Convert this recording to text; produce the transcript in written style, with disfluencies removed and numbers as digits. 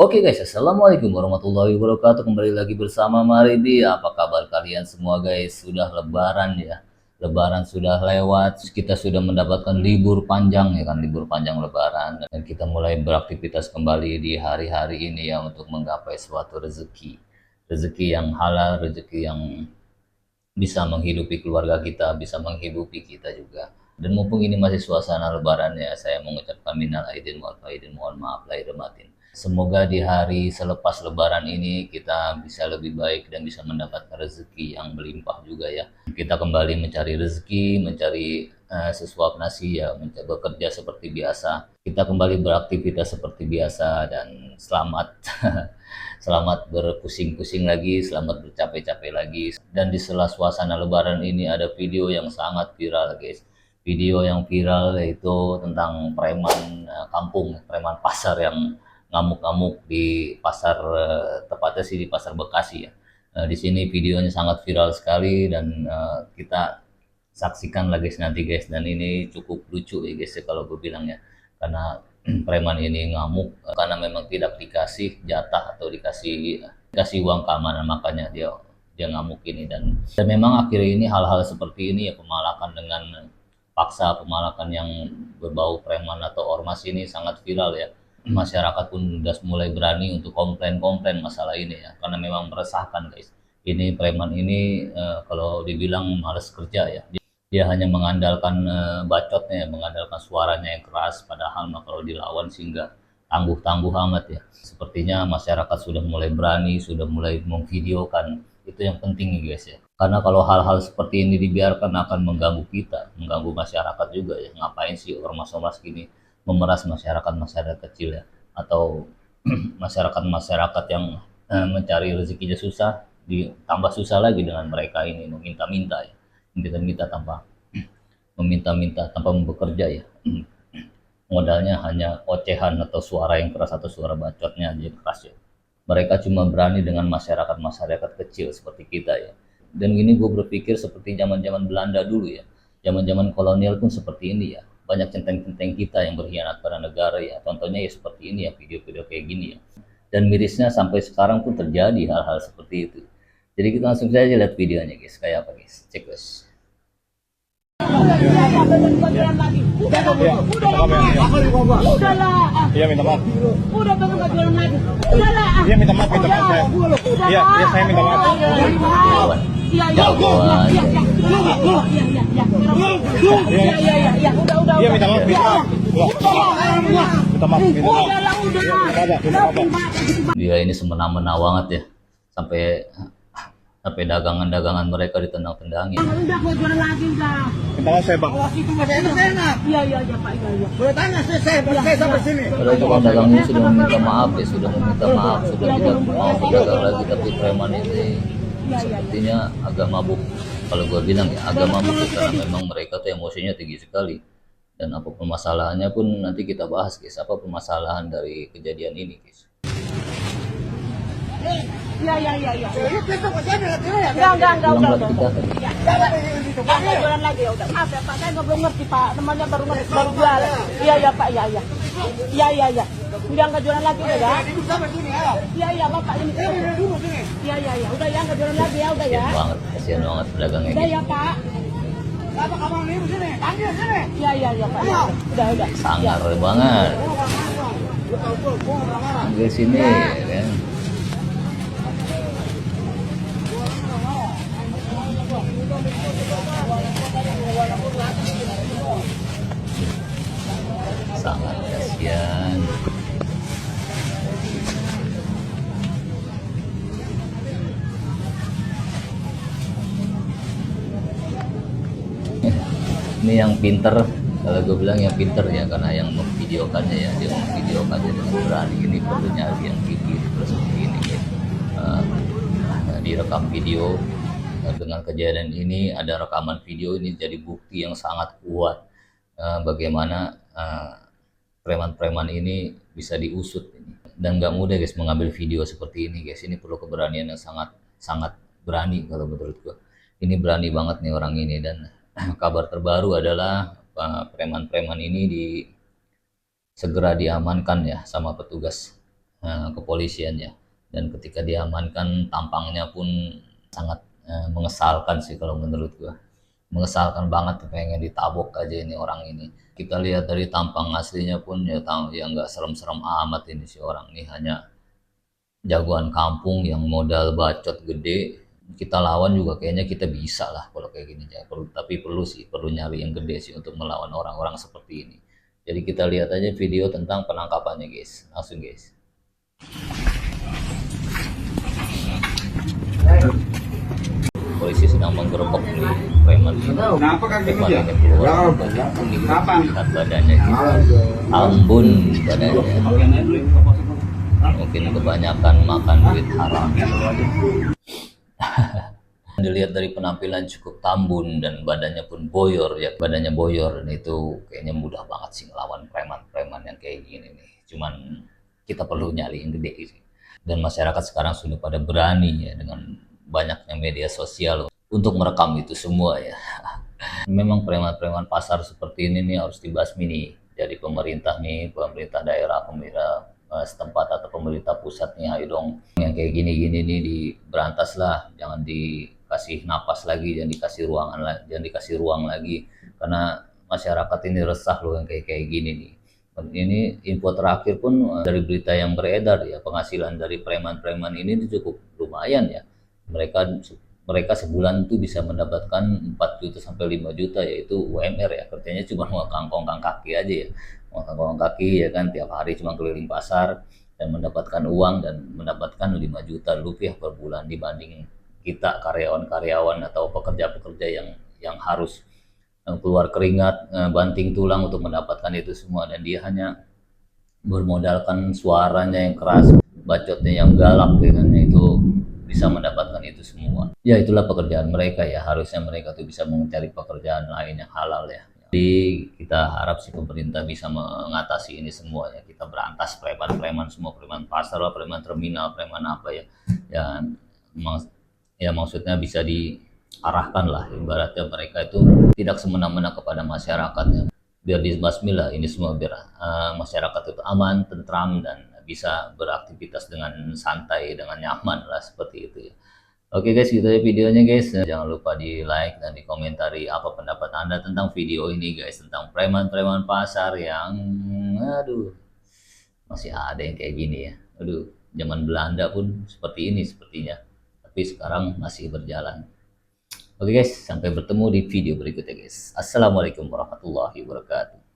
Oke guys, assalamualaikum warahmatullahi wabarakatuh. Kembali lagi bersama Maridi. Apa kabar kalian semua guys? Sudah Lebaran ya. Lebaran sudah lewat. Kita sudah mendapatkan libur panjang ya kan, libur panjang Lebaran. Dan kita mulai beraktivitas kembali di hari-hari ini ya untuk menggapai suatu rezeki. Rezeki yang halal, rezeki yang bisa menghidupi keluarga kita, bisa menghidupi kita juga. Dan mumpung ini masih suasana Lebaran ya, saya mengucapkan minal aidin wal faidin, mohon maaf lahir batin. Semoga di hari selepas Lebaran ini kita bisa lebih baik dan bisa mendapatkan rezeki yang berlimpah juga ya. Kita kembali mencari rezeki, mencari sesuap nasi ya, bekerja seperti biasa. Kita kembali beraktivitas seperti biasa dan selamat selamat berpusing-pusing lagi, selamat bercapek-capek lagi. Dan di sela suasana Lebaran ini ada video yang sangat viral guys. Video yang viral yaitu tentang preman kampung, preman pasar yang ngamuk-ngamuk di pasar, tepatnya sih di pasar Bekasi ya. Di sini videonya sangat viral sekali dan kita saksikan lagi nanti guys, dan ini cukup lucu ya guys ya kalau gue bilang ya, karena preman ini ngamuk karena memang tidak dikasih jatah atau dikasih uang keamanan, makanya dia ngamuk ini. Dan memang akhirnya ini hal-hal seperti ini ya, pemalakan dengan paksa, pemalakan yang berbau preman atau ormas ini sangat viral ya. Masyarakat pun sudah mulai berani untuk komplain-komplain masalah ini ya, karena memang meresahkan guys. Ini preman ini kalau dibilang males kerja ya, dia hanya mengandalkan bacotnya, mengandalkan suaranya yang keras, padahal kalau dilawan sih nggak tangguh-tangguh amat ya. Sepertinya masyarakat sudah mulai berani, sudah mulai memvideokan. Itu yang penting nih guys ya, karena kalau hal-hal seperti ini dibiarkan akan mengganggu kita, mengganggu masyarakat juga ya. Ngapain sih ormas-ormas gini memeras masyarakat kecil ya, atau masyarakat yang mencari rezekinya susah, ditambah susah lagi dengan mereka ini meminta-minta ya, meminta-minta tanpa bekerja ya. Modalnya hanya ocehan atau suara yang keras atau suara bacotnya aja keras ya. Mereka cuma berani dengan masyarakat kecil seperti kita ya. Dan ini gue berpikir seperti zaman-zaman Belanda dulu ya, zaman-zaman kolonial pun seperti ini ya. Banyak centeng-centeng kita yang berkhianat pada negara ya. Contohnya ya seperti ini ya, video-video kayak gini ya. Dan mirisnya sampai sekarang pun terjadi hal-hal seperti itu. Jadi kita langsung saja lihat videonya guys, kayak apa guys. Cek guys. Iya, minta maaf. Udah baru nggak jualan lagi. Udahlah. Iya, minta maaf saya. Iya, saya minta maaf. Iya, udah. Iya, minta maaf. Minta maaf. Dia ini semena-mena banget ya, sampai dagangan-dagangan mereka ditendang-tendangin. Udah gua jualan lagi udah. Minta maaf saya, Bang. Itu masih enak. Iya, Pak. Iya. Boleh tanya saya sampai sini. Padahal tukang dagangnya sudah meminta maaf ya, sudah tidak mau berdagang lagi, tapi preman ini sepertinya agak mabuk. Kalau gue bilang ya agak mabuk ya, karena memang mereka tuh emosinya tinggi sekali. Dan apa permasalahannya pun nanti kita bahas guys, apa permasalahan dari kejadian ini guys. Iya. Enggak, Pulang udah. lagi kita. Enggak jualan lagi ya udah. Maaf ya Pak, saya belum ngerti Pak. Namanya baru jual. Iya Pak, iya. Iya. Enggak jualan lagi udah ya. Iya Bapak ini. Iya. Udah ya, enggak jualan lagi ya udah ya. Kasihan banget pedagangnya. Udah ya Pak. Bapak kamu ini sini. Panggil sini. Iya Pak. Udah. Sangar banget. Panggil sini kan. Sangat kasihan. Ini yang pinter, kalau gue bilang yang pinter ya, karena yang memvideokannya ya, dia memvideokannya dengan berani. Ini perlunya yang gigi terus seperti ini ya. Direkam video. Dengan kejadian ini ada rekaman video ini jadi bukti yang sangat kuat bagaimana preman-preman ini bisa diusut ini. Dan nggak mudah guys mengambil video seperti ini guys, ini perlu keberanian yang sangat berani kalau menurut gua. Ini berani banget nih orang ini. Dan kabar terbaru adalah preman-preman ini segera diamankan ya sama petugas kepolisian ya. Dan ketika diamankan tampangnya pun sangat mengesalkan sih kalau menurut gua. Mengesalkan banget, pengen ditabok aja ini orang ini. Kita lihat dari tampang aslinya pun ya nggak serem-serem amat ini si orang ini, hanya jagoan kampung yang modal bacot gede. Kita lawan juga kayaknya kita bisa lah kalau kayak gini ya. Tapi perlu nyari yang gede sih untuk melawan orang-orang seperti ini. Jadi kita lihat aja video tentang penangkapannya guys, langsung guys. Polisi sedang menggerebek nih preman ini. Preman ini keluar, lihat badannya gitu. Ambun badannya. Mungkin kebanyakan makan duit haram. Dilihat dari penampilan cukup tambun dan badannya pun boyor ya, badannya boyor, dan itu kayaknya mudah banget sih ngelawan preman-preman yang kayak gini nih. Cuman kita perlu nyari yang gede sih. Dan masyarakat sekarang sudah pada berani ya dengan banyaknya media sosial untuk merekam itu semua ya. Memang preman-preman pasar seperti ini nih harus dibasmi nih. Jadi pemerintah pemerintah daerah, pemerintah setempat atau pemerintah pusat nih, ayo dong yang kayak gini-gini nih diberantas lah, jangan dikasih napas lagi, jangan dikasih ruang lagi, karena masyarakat ini resah loh yang kayak gini nih. Ini info terakhir pun dari berita yang beredar ya, penghasilan dari preman-preman ini cukup lumayan ya. Mereka sebulan tuh bisa mendapatkan 4 juta sampai 5 juta, yaitu UMR ya, kerjanya cuma mau kangkong kaki aja ya, mau kangkong kaki ya kan, tiap hari cuma keliling pasar dan mendapatkan uang dan mendapatkan 5 juta rupiah per bulan, dibanding kita karyawan-karyawan atau pekerja-pekerja yang harus keluar keringat, banting tulang untuk mendapatkan itu semua, dan dia hanya bermodalkan suaranya yang keras, bacotnya yang galak dengan itu bisa mendapatkan itu semua. Ya itulah pekerjaan mereka ya, harusnya mereka tuh bisa mencari pekerjaan lain yang halal ya. Jadi kita harap si pemerintah bisa mengatasi ini semua ya, kita berantas preman-preman semua, preman pasar lah, preman terminal, preman apa ya. Ya maksudnya bisa diarahkan lah, ibaratnya mereka itu tidak semena-mena kepada masyarakatnya. Biar dibasmi lah ini semua, biar masyarakat itu aman, tentram, dan bisa beraktivitas dengan santai, dengan nyaman lah, seperti itu ya. Oke guys, gitu aja videonya guys. Jangan lupa di like dan di komentari apa pendapat anda tentang video ini guys, tentang preman-preman pasar yang aduh masih ada yang kayak gini ya. Aduh, zaman Belanda pun seperti ini sepertinya, tapi sekarang masih berjalan. Oke guys, sampai bertemu di video berikutnya guys. Assalamualaikum warahmatullahi wabarakatuh.